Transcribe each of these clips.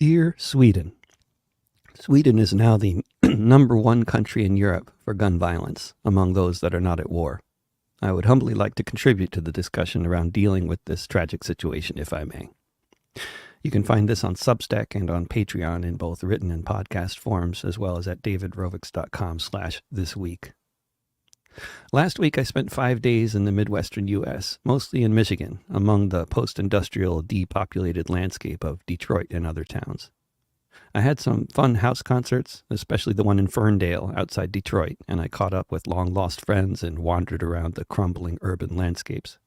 Dear Sweden, Sweden is now the number one country in Europe for gun violence among those that are not at war. I would humbly like to contribute to the discussion around dealing with this tragic situation, if I may. You can find this on Substack and on Patreon in both written and podcast forms, as well as at davidrovics.com/thisweek. Last week, I spent 5 days in the Midwestern U.S., mostly in Michigan, among the post-industrial, depopulated landscape of Detroit and other towns. I had some fun house concerts, especially the one in Ferndale outside Detroit, and I caught up with long-lost friends and wandered around the crumbling urban landscapes.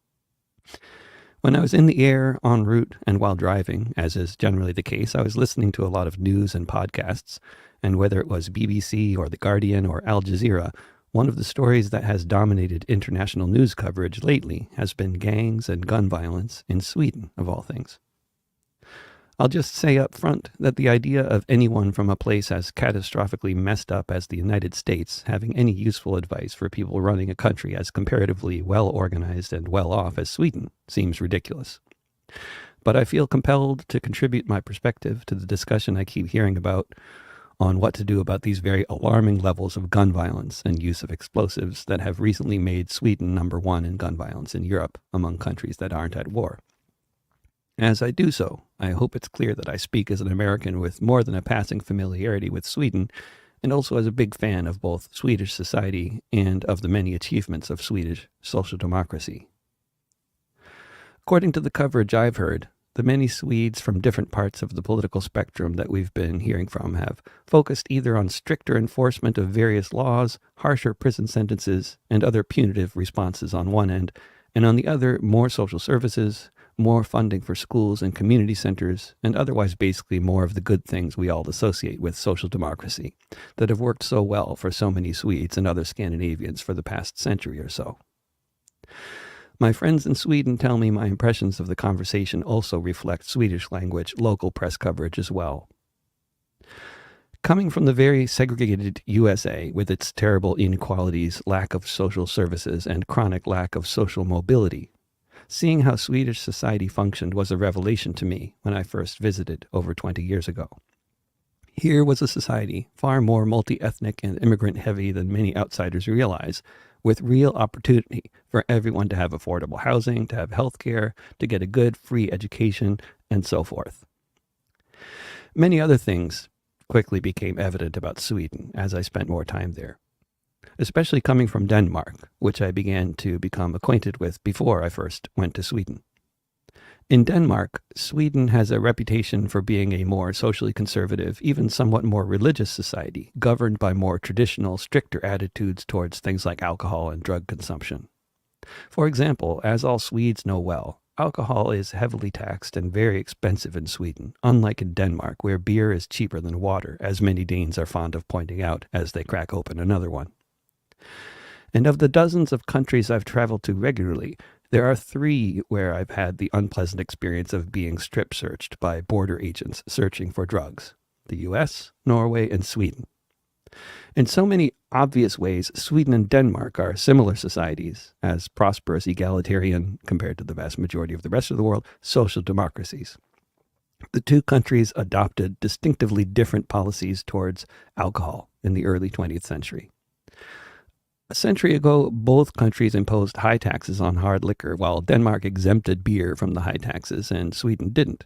When I was in the air, en route, and while driving, as is generally the case, I was listening to a lot of news and podcasts, and whether it was BBC or The Guardian or Al Jazeera, one of the stories that has dominated international news coverage lately has been gangs and gun violence in Sweden, of all things. I'll just say up front that the idea of anyone from a place as catastrophically messed up as the United States having any useful advice for people running a country as comparatively well-organized and well-off as Sweden seems ridiculous. But I feel compelled to contribute my perspective to the discussion I keep hearing about on what to do about these very alarming levels of gun violence and use of explosives that have recently made Sweden number one in gun violence in Europe among countries that aren't at war. As I do so, I hope it's clear that I speak as an American with more than a passing familiarity with Sweden, and also as a big fan of both Swedish society and of the many achievements of Swedish social democracy. According to the coverage I've heard, the many Swedes from different parts of the political spectrum that we've been hearing from have focused either on stricter enforcement of various laws, harsher prison sentences, and other punitive responses on one end, and on the other, more social services, more funding for schools and community centers, and otherwise basically more of the good things we all associate with social democracy that have worked so well for so many Swedes and other Scandinavians for the past century or so. My friends in Sweden tell me my impressions of the conversation also reflect Swedish language local press coverage as well. Coming from the very segregated USA with its terrible inequalities, lack of social services, and chronic lack of social mobility, seeing how Swedish society functioned was a revelation to me when I first visited over 20 years ago. Here was a society far more multi-ethnic and immigrant-heavy than many outsiders realize, with real opportunity for everyone to have affordable housing, to have health care, to get a good free education, and so forth. Many other things quickly became evident about Sweden as I spent more time there, especially coming from Denmark, which I began to become acquainted with before I first went to Sweden. In Denmark, Sweden has a reputation for being a more socially conservative, even somewhat more religious society, governed by more traditional, stricter attitudes towards things like alcohol and drug consumption. For example, as all Swedes know well, alcohol is heavily taxed and very expensive in Sweden, unlike in Denmark, where beer is cheaper than water, as many Danes are fond of pointing out as they crack open another one. And of the dozens of countries I've traveled to regularly, there are 3 where I've had the unpleasant experience of being strip searched by border agents searching for drugs: the US, Norway, and Sweden. In so many obvious ways, Sweden and Denmark are similar societies, as prosperous, egalitarian, compared to the vast majority of the rest of the world, social democracies. The 2 countries adopted distinctively different policies towards alcohol in the early 20th century. A century ago, both countries imposed high taxes on hard liquor, while Denmark exempted beer from the high taxes and Sweden didn't.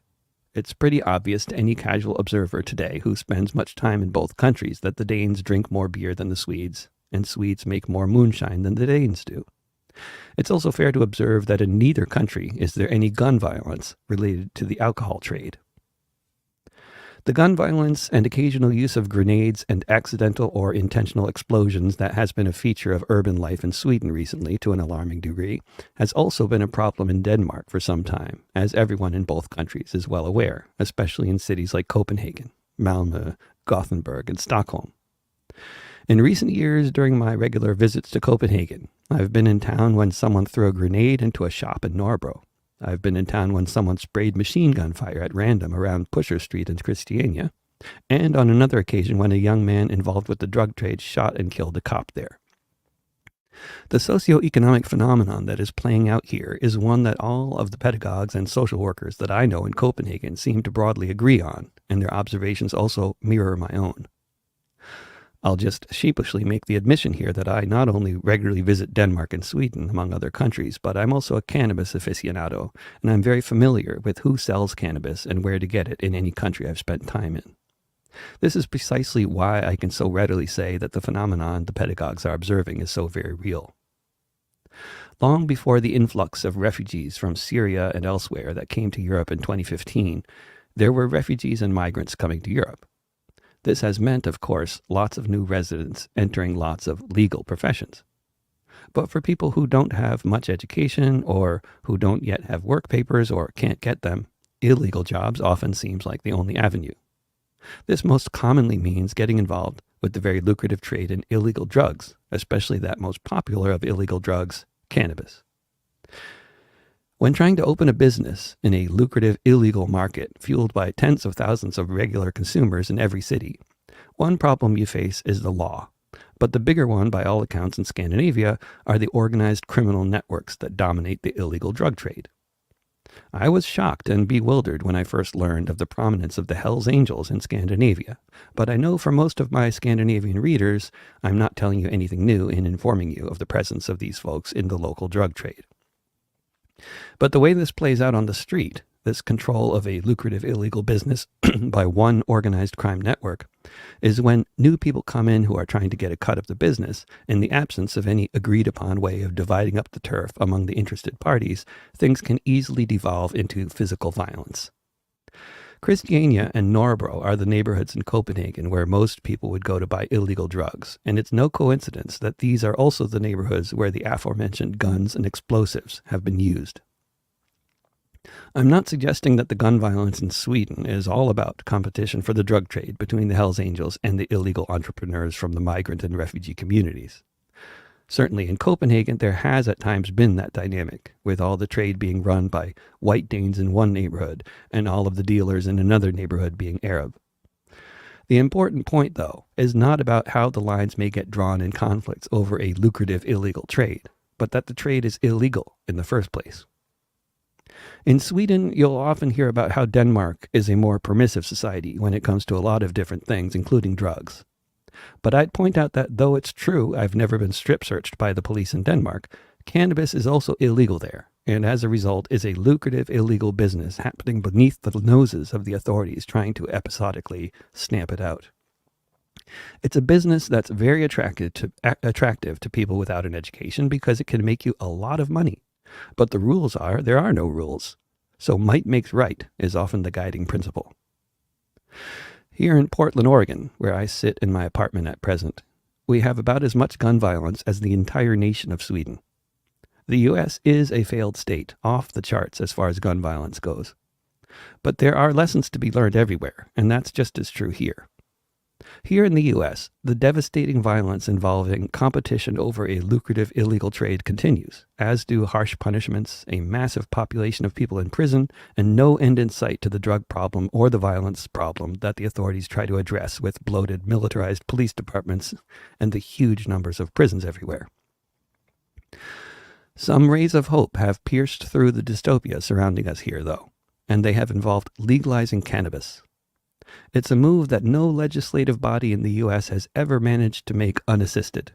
It's pretty obvious to any casual observer today who spends much time in both countries that the Danes drink more beer than the Swedes, and Swedes make more moonshine than the Danes do. It's also fair to observe that in neither country is there any gun violence related to the alcohol trade. The gun violence and occasional use of grenades and accidental or intentional explosions that has been a feature of urban life in Sweden recently to an alarming degree has also been a problem in Denmark for some time, as everyone in both countries is well aware, especially in cities like Copenhagen, Malmö, Gothenburg, and Stockholm. In recent years, during my regular visits to Copenhagen, I've been in town when someone threw a grenade into a shop in Norbro. I've been in town when someone sprayed machine gun fire at random around Pusher Street in Christiania, and on another occasion when a young man involved with the drug trade shot and killed a cop there. The socioeconomic phenomenon that is playing out here is one that all of the pedagogues and social workers that I know in Copenhagen seem to broadly agree on, and their observations also mirror my own. I'll just sheepishly make the admission here that I not only regularly visit Denmark and Sweden, among other countries, but I'm also a cannabis aficionado, and I'm very familiar with who sells cannabis and where to get it in any country I've spent time in. This is precisely why I can so readily say that the phenomenon the pedagogues are observing is so very real. Long before the influx of refugees from Syria and elsewhere that came to Europe in 2015, there were refugees and migrants coming to Europe. This has meant, of course, lots of new residents entering lots of legal professions. But for people who don't have much education or who don't yet have work papers or can't get them, illegal jobs often seems like the only avenue. This most commonly means getting involved with the very lucrative trade in illegal drugs, especially that most popular of illegal drugs, cannabis. When trying to open a business in a lucrative illegal market fueled by tens of thousands of regular consumers in every city, one problem you face is the law. But the bigger one, by all accounts in Scandinavia, are the organized criminal networks that dominate the illegal drug trade. I was shocked and bewildered when I first learned of the prominence of the Hells Angels in Scandinavia, but I know for most of my Scandinavian readers, I'm not telling you anything new in informing you of the presence of these folks in the local drug trade. But the way this plays out on the street, this control of a lucrative illegal business by one organized crime network, is when new people come in who are trying to get a cut of the business. In the absence of any agreed upon way of dividing up the turf among the interested parties, things can easily devolve into physical violence. Christiania and Norbro are the neighborhoods in Copenhagen where most people would go to buy illegal drugs, and it's no coincidence that these are also the neighborhoods where the aforementioned guns and explosives have been used. I'm not suggesting that the gun violence in Sweden is all about competition for the drug trade between the Hells Angels and the illegal entrepreneurs from the migrant and refugee communities. Certainly in Copenhagen, there has at times been that dynamic, with all the trade being run by white Danes in one neighborhood and all of the dealers in another neighborhood being Arab. The important point, though, is not about how the lines may get drawn in conflicts over a lucrative illegal trade, but that the trade is illegal in the first place. In Sweden, you'll often hear about how Denmark is a more permissive society when it comes to a lot of different things, including drugs. But I'd point out that though it's true I've never been strip searched by the police in Denmark, cannabis is also illegal there, and as a result is a lucrative illegal business happening beneath the noses of the authorities trying to episodically stamp it out. It's a business that's very attractive to people without an education because it can make you a lot of money. But the rules are there are no rules. So might makes right is often the guiding principle. Here in Portland, Oregon, where I sit in my apartment at present, we have about as much gun violence as the entire nation of Sweden. The U.S. is a failed state, off the charts as far as gun violence goes. But there are lessons to be learned everywhere, and that's just as true here. Here in the U.S., the devastating violence involving competition over a lucrative illegal trade continues, as do harsh punishments, a massive population of people in prison, and no end in sight to the drug problem or the violence problem that the authorities try to address with bloated, militarized police departments and the huge numbers of prisons everywhere. Some rays of hope have pierced through the dystopia surrounding us here, though, and they have involved legalizing cannabis. It's a move that no legislative body in the U.S. has ever managed to make unassisted.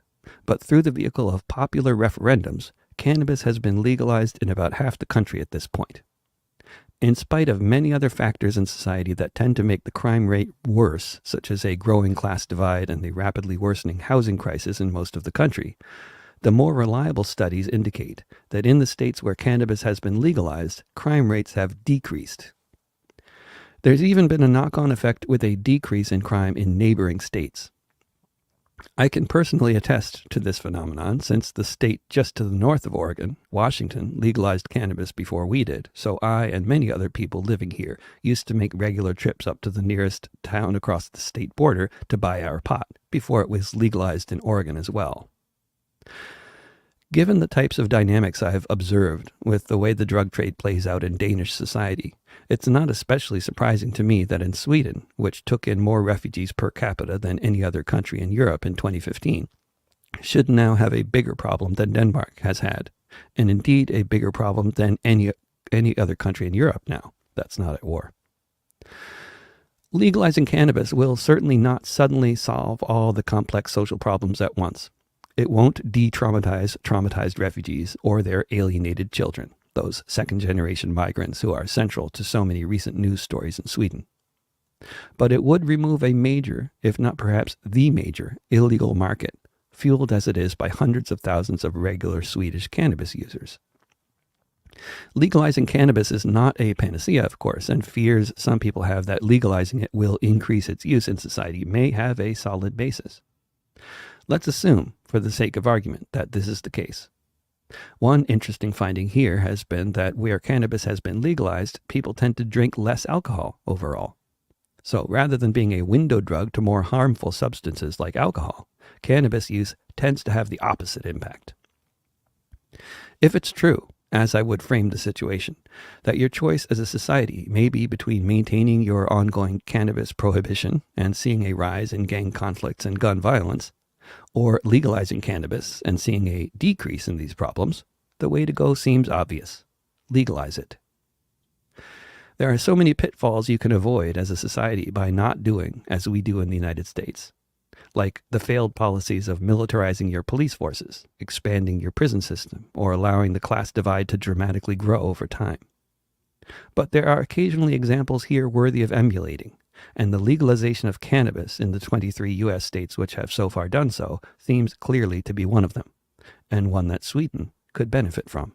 But through the vehicle of popular referendums, cannabis has been legalized in about half the country at this point. In spite of many other factors in society that tend to make the crime rate worse, such as a growing class divide and the rapidly worsening housing crisis in most of the country, the more reliable studies indicate that in the states where cannabis has been legalized, crime rates have decreased. There's even been a knock-on effect with a decrease in crime in neighboring states. I can personally attest to this phenomenon since the state just to the north of Oregon, Washington, legalized cannabis before we did, so I and many other people living here used to make regular trips up to the nearest town across the state border to buy our pot, before it was legalized in Oregon as well. Given the types of dynamics I've observed with the way the drug trade plays out in Danish society, it's not especially surprising to me that in Sweden, which took in more refugees per capita than any other country in Europe in 2015, should now have a bigger problem than Denmark has had, and indeed a bigger problem than any other country in Europe now that's not at war. Legalizing cannabis will certainly not suddenly solve all the complex social problems at once. It won't de-traumatize traumatized refugees or their alienated children, those second-generation migrants who are central to so many recent news stories in Sweden. But it would remove a major, if not perhaps the major, illegal market, fueled as it is by hundreds of thousands of regular Swedish cannabis users. Legalizing cannabis is not a panacea, of course, and fears some people have that legalizing it will increase its use in society may have a solid basis. Let's assume, for the sake of argument, that this is the case. One interesting finding here has been that where cannabis has been legalized, people tend to drink less alcohol overall. So rather than being a window drug to more harmful substances like alcohol, cannabis use tends to have the opposite impact. If it's true, as I would frame the situation, that your choice as a society may be between maintaining your ongoing cannabis prohibition and seeing a rise in gang conflicts and gun violence, or legalizing cannabis and seeing a decrease in these problems, the way to go seems obvious. Legalize it. There are so many pitfalls you can avoid as a society by not doing as we do in the United States, like the failed policies of militarizing your police forces, expanding your prison system, or allowing the class divide to dramatically grow over time. But there are occasionally examples here worthy of emulating, and the legalization of cannabis in the 23 U.S. states which have so far done so seems clearly to be one of them, and one that Sweden could benefit from.